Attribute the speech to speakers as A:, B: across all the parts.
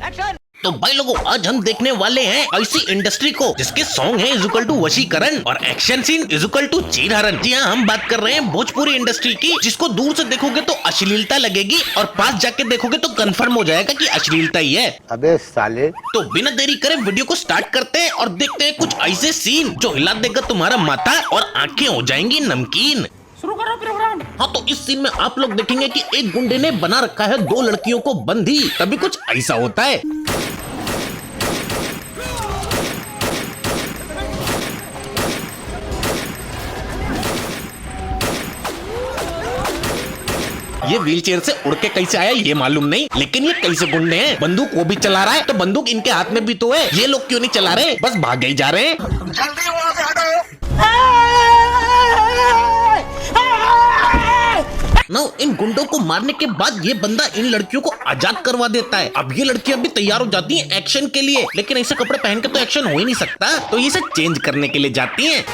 A: तो भाई लोगों, आज हम देखने वाले हैं ऐसी इंडस्ट्री को जिसके सॉन्ग है इक्वल टू वशीकरण और एक्शन सीन इक्वल टू चीरहरण। जी हाँ, हम बात कर रहे हैं भोजपुरी इंडस्ट्री की, जिसको दूर से देखोगे तो अश्लीलता लगेगी और पास जाके देखोगे तो कंफर्म हो जाएगा कि अश्लीलता ही है।
B: अबे साले।
A: तो बिना देरी करे वीडियो को स्टार्ट करते हैं और देखते हैं कुछ ऐसे सीन जो हिला देगा तुम्हारा माथा और आंखें हो जाएंगी नमकीन।
C: शुरू करो प्रोग्राम।
A: हाँ, तो इस सीन में आप लोग देखेंगे कि एक गुंडे ने बना रखा है दो लड़कियों को बंदी, तभी कुछ ऐसा होता है। ये व्हीलचेयर से उड़ के कैसे आया ये मालूम नहीं, लेकिन ये कैसे गुंडे हैं। बंदूक वो भी चला रहा है, तो बंदूक इनके हाथ में भी तो है, ये लोग क्यों नहीं चला रहे, बस भागे ही जा रहे हैं।
B: जल्दी वहाँ से हटो।
A: नो, इन गुंडों को मारने के बाद ये बंदा इन लड़कियों को आजाद करवा देता है। अब ये लड़कियां भी तैयार हो जाती हैं एक्शन के लिए, लेकिन ऐसे कपड़े पहन के तो एक्शन हो ही नहीं सकता, तो ये सब चेंज करने के लिए जाती हैं।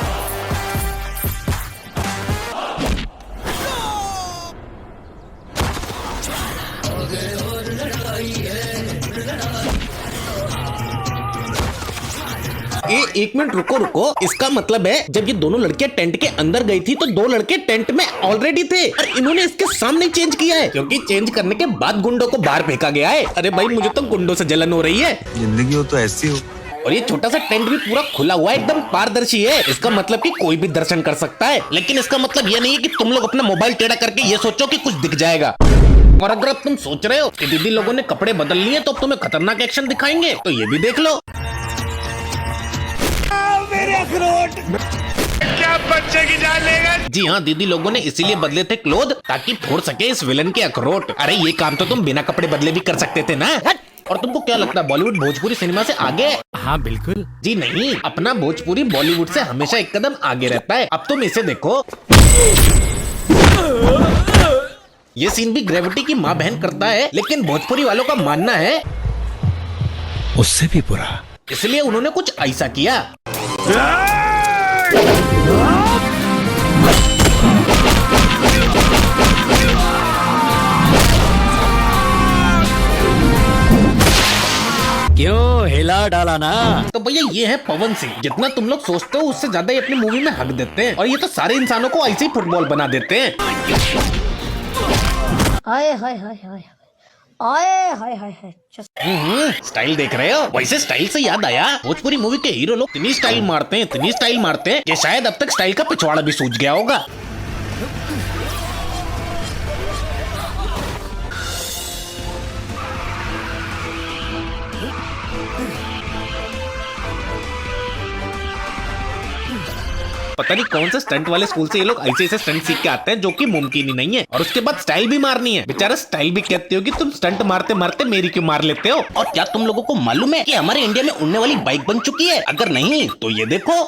A: ये एक मिनट रुको, इसका मतलब है जब ये दोनों लड़कियां टेंट के अंदर गई थी तो दो लड़के टेंट में ऑलरेडी थे और इन्होंने इसके सामने चेंज किया है, क्योंकि चेंज करने के बाद गुंडों को बाहर फेंका गया है। अरे भाई, मुझे तो गुंडों से जलन हो रही है।
D: जिंदगी हो तो ऐसी हो।
A: और ये छोटा सा टेंट भी पूरा खुला हुआ है, एकदम पारदर्शी है। इसका मतलब कि कोई भी दर्शन कर सकता है, लेकिन इसका मतलब ये नहीं है कि तुम लोग अपना मोबाइल टेढ़ा करके ये सोचो कि कुछ दिख जाएगा। और अगर अब तुम सोच रहे हो कि दीदी लोगों ने कपड़े बदल लिए तो अब तुम्हें खतरनाक एक्शन दिखाएंगे, तो ये भी देख लो।
B: मेरे अखरोट। क्या बच्चे की जान लेगा?
A: जी हाँ, दीदी लोगों ने इसीलिए बदले थे क्लोथ ताकि फोड़ सके इस विलन के अखरोट। अरे ये काम तो तुम बिना कपड़े बदले भी कर सकते थे ना। और तुमको क्या लगता है बॉलीवुड भोजपुरी सिनेमा से आगे है?
C: हाँ बिल्कुल।
A: जी नहीं, अपना भोजपुरी बॉलीवुड से हमेशा एक कदम आगे रहता है। अब तुम इसे देखो, ये सीन भी ग्रेविटी की माँ बहन करता है, लेकिन भोजपुरी वालों का मानना है
D: उससे भी बुरा,
A: इसलिए उन्होंने कुछ ऐसा किया।
C: क्यों हिला डाला ना?
A: तो भैया ये है पवन सिंह। जितना तुम लोग सोचते हो उससे ज्यादा ये अपनी मूवी में हक देते हैं, और ये तो सारे इंसानों को ऐसे ही फुटबॉल बना देते हैं।
E: हाय हाय हाय हाय हाय हाय हाय हाय।
A: स्टाइल देख रहे हो? वैसे स्टाइल से याद आया, भोजपुरी मूवी के हीरो लोग इतनी स्टाइल मारते हैं कि शायद अब तक स्टाइल का पिछवाड़ा भी सूझ गया होगा। पता नहीं कौन से स्टंट वाले स्कूल से ये लोग ऐसे स्टंट सीख के आते हैं जो कि मुमकिन ही नहीं है, और उसके बाद स्टाइल भी मारनी है। बेचारा स्टाइल भी कहते हो कि तुम स्टंट मारते मारते मेरी क्यों मार लेते हो। और क्या तुम लोगों को मालूम है कि हमारे इंडिया में उड़ने वाली बाइक बन चुकी है? अगर नहीं तो ये देखो।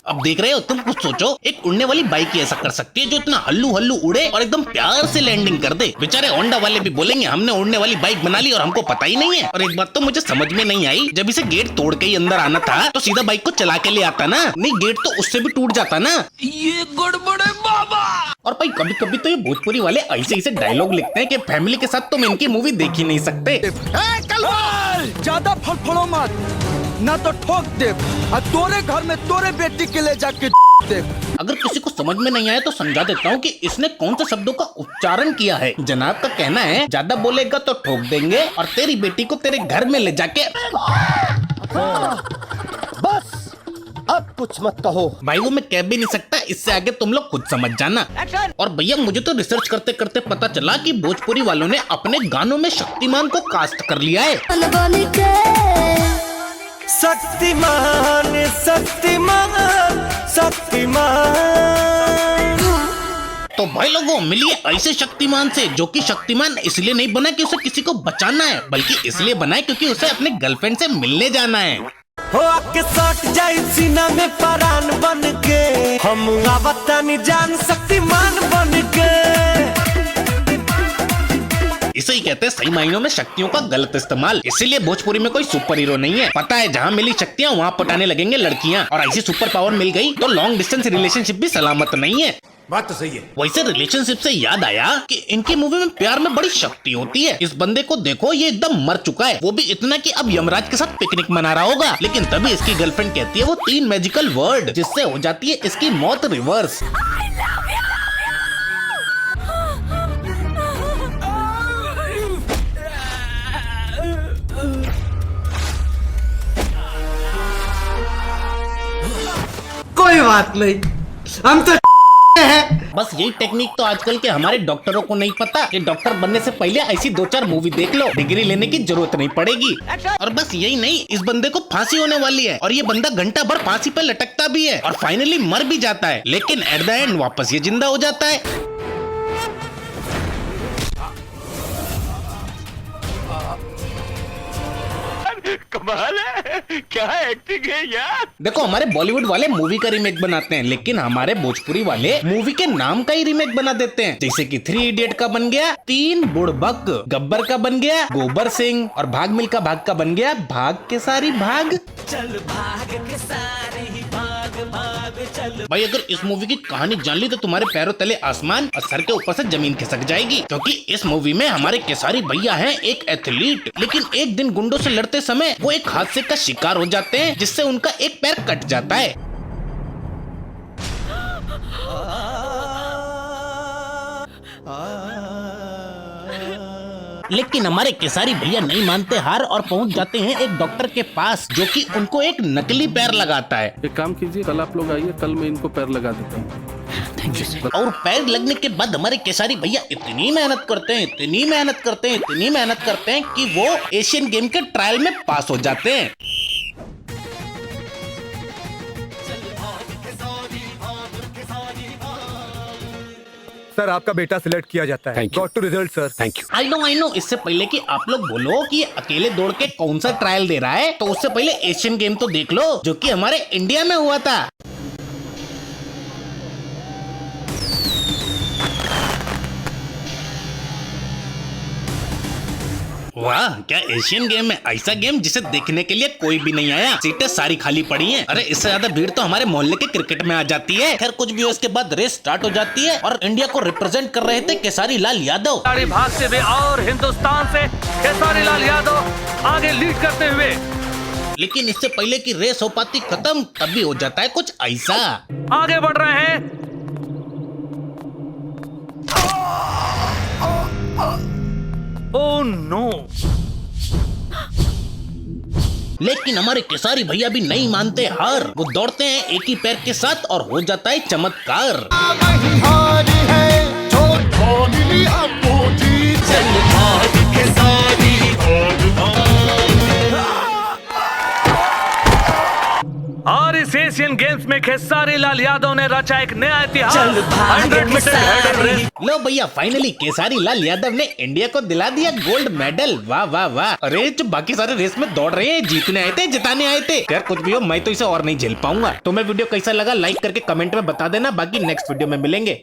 A: अब देख रहे हो, तुम कुछ सोचो, एक उड़ने वाली बाइक ही ऐसा कर सकती है जो इतना हल्लू हल्लू उड़े और एकदम प्यार से लैंडिंग कर दे। बेचारे होंडा वाले भी बोलेंगे हमने उड़ने वाली बाइक बना ली और हमको पता ही नहीं है। और एक बात तो मुझे समझ में नहीं आई, जब इसे गेट तोड़ के ही अंदर आना था तो सीधा बाइक को चला के ले आता ना, नहीं गेट तो उससे भी टूट जाता ना।
C: ये गड़बड़ है बाबा।
A: और भाई कभी कभी तो ये भोजपुरी वाले ऐसे डायलॉग लिखते हैं कि फैमिली के साथ तुम इनकी मूवी देख ही नहीं सकते।
F: ज्यादा फड़फड़ो मत, ना तो ठोक दे और तोरे घर में तोरे बेटी के ले जाके दे।
A: अगर किसी को समझ में नहीं आया तो समझा देता हूँ कि इसने कौन से शब्दों का उच्चारण किया है। जनाब का कहना है ज्यादा बोलेगा तो ठोक देंगे और तेरी बेटी को तेरे घर में ले जाके।
B: बस अब कुछ मत कहो
A: भाई, वो मैं कह भी नहीं सकता, इससे आगे तुम लोग खुद समझ जाना। और भैया मुझे तो रिसर्च करते करते पता चला कि भोजपुरी वालों ने अपने गानों में शक्तिमान को कास्ट कर लिया है।
F: शक्तिमान शक्तिमान शक्तिमान।
A: तो भाई लोगों, मिलिए ऐसे शक्तिमान से जो कि शक्तिमान इसलिए नहीं बना कि उसे किसी को बचाना है, बल्कि इसलिए बना है क्योंकि उसे अपने गर्लफ्रेंड से मिलने जाना है।
F: हो आके सट जाई सीना में परान बन के, हम आवतानी जान शक्तिमान बन के।
A: इसे ही कहते हैं सही मायनों में शक्तियों का गलत इस्तेमाल। इसीलिए भोजपुरी में कोई सुपर हीरो नहीं है। पता है जहाँ मिली शक्तियाँ वहाँ पटाने लगेंगे लड़कियाँ, और ऐसी सुपर पावर मिल गई तो लॉन्ग डिस्टेंस रिलेशनशिप भी सलामत नहीं है।
B: बात तो सही है।
A: वैसे रिलेशनशिप से याद आया कि इनकी मूवी में प्यार में बड़ी शक्ति होती है। इस बंदे को देखो, ये एकदम मर चुका है, वो भी इतना कि अब यमराज के साथ पिकनिक मना रहा होगा। लेकिन तभी इसकी गर्लफ्रेंड कहती है वो 3 मैजिकल वर्ड, जिससे हो जाती है इसकी मौत रिवर्स।
G: कोई बात नहीं, हम तो है।
A: बस यही टेक्निक तो आजकल के हमारे डॉक्टरों को नहीं पता कि डॉक्टर बनने से पहले ऐसी 2-4 मूवी देख लो, डिग्री लेने की जरूरत नहीं पड़ेगी। और बस यही नहीं, इस बंदे को फांसी होने वाली है और ये बंदा घंटा भर फांसी पे लटकता भी है और फाइनली मर भी जाता है, लेकिन एट द एंड वापस ये जिंदा हो जाता है।
B: कमाल है, क्या एक्टिंग है यार।
A: देखो, हमारे बॉलीवुड वाले मूवी का रीमेक बनाते हैं, लेकिन हमारे भोजपुरी वाले मूवी के नाम का ही रीमेक बना देते हैं। जैसे कि 3 इडियट का बन गया 3 बुड़बक, गब्बर का बन गया गोबर सिंह, और भाग मिल्खा भाग का बन गया भाग के सारी भाग।
C: चल भाग के सारी भाग भाग चल।
A: भाई अगर इस मूवी की कहानी जान ली तो तुम्हारे पैरों तले आसमान और सर के ऊपर से जमीन खिसक जाएगी, क्योंकि इस मूवी में हमारे केसारी भैया हैं एक एथलीट, लेकिन एक दिन गुंडों से लड़ते समय वो एक हादसे का शिकार हो जाते हैं, जिससे उनका एक पैर कट जाता है। लेकिन हमारे केसारी भैया नहीं मानते हार और पहुंच जाते हैं एक डॉक्टर के पास, जो कि उनको एक नकली पैर लगाता है।
H: एक काम कीजिए, कल आप लोग आइए, कल मैं इनको पैर लगा देता हूँ।
A: और पैर लगने के बाद हमारे केसारी भैया इतनी मेहनत करते हैं, इतनी मेहनत करते हैं, इतनी मेहनत करते हैं कि वो एशियन गेम के ट्रायल में पास हो जाते हैं।
F: सर आपका बेटा सिलेक्ट किया जाता है। Got to result sir.
H: Thank you.
A: I know. इससे पहले कि आप लोग बोलो कि अकेले दौड़ के कौन सा ट्रायल दे रहा है, तो उससे पहले एशियन गेम तो देख लो, जो कि हमारे इंडिया में हुआ था। वाह, क्या एशियन गेम है, ऐसा गेम जिसे देखने के लिए कोई भी नहीं आया, सीटें सारी खाली पड़ी हैं। अरे इससे ज्यादा भीड़ तो हमारे मोहल्ले के क्रिकेट में आ जाती है। खैर कुछ भी हो, इसके बाद रेस स्टार्ट हो जाती है और इंडिया को रिप्रेजेंट कर रहे थे केसारी लाल यादव।
C: भागते हुए और हिंदुस्तान से केसारी लाल यादव आगे लीड करते हुए।
A: लेकिन इससे पहले कि रेस हो पाती खत्म, तभी हो जाता है कुछ ऐसा।
C: आगे बढ़ रहे हैं। Oh no.
A: लेकिन हमारे केसारी भैया भी नहीं मानते हार, वो दौड़ते हैं एक ही पैर के साथ और हो जाता है चमत्कार।
C: और इस एशियन गेम्स में केसारी लाल यादव ने रचा एक नया इतिहास। 100 मीटर हर्डल रेस।
A: लो भैया, फाइनली केसारी लाल यादव ने इंडिया को दिला दिया गोल्ड मेडल। वाह वाह वाह। अरे जो बाकी सारे रेस में दौड़ रहे हैं, जीतने आए थे जिताने आए थे। यार कुछ भी हो, मैं तो इसे और नहीं झेल पाऊंगा। तुम्हें वीडियो कैसा लगा लाइक करके कमेंट में बता देना, बाकी नेक्स्ट वीडियो में मिलेंगे।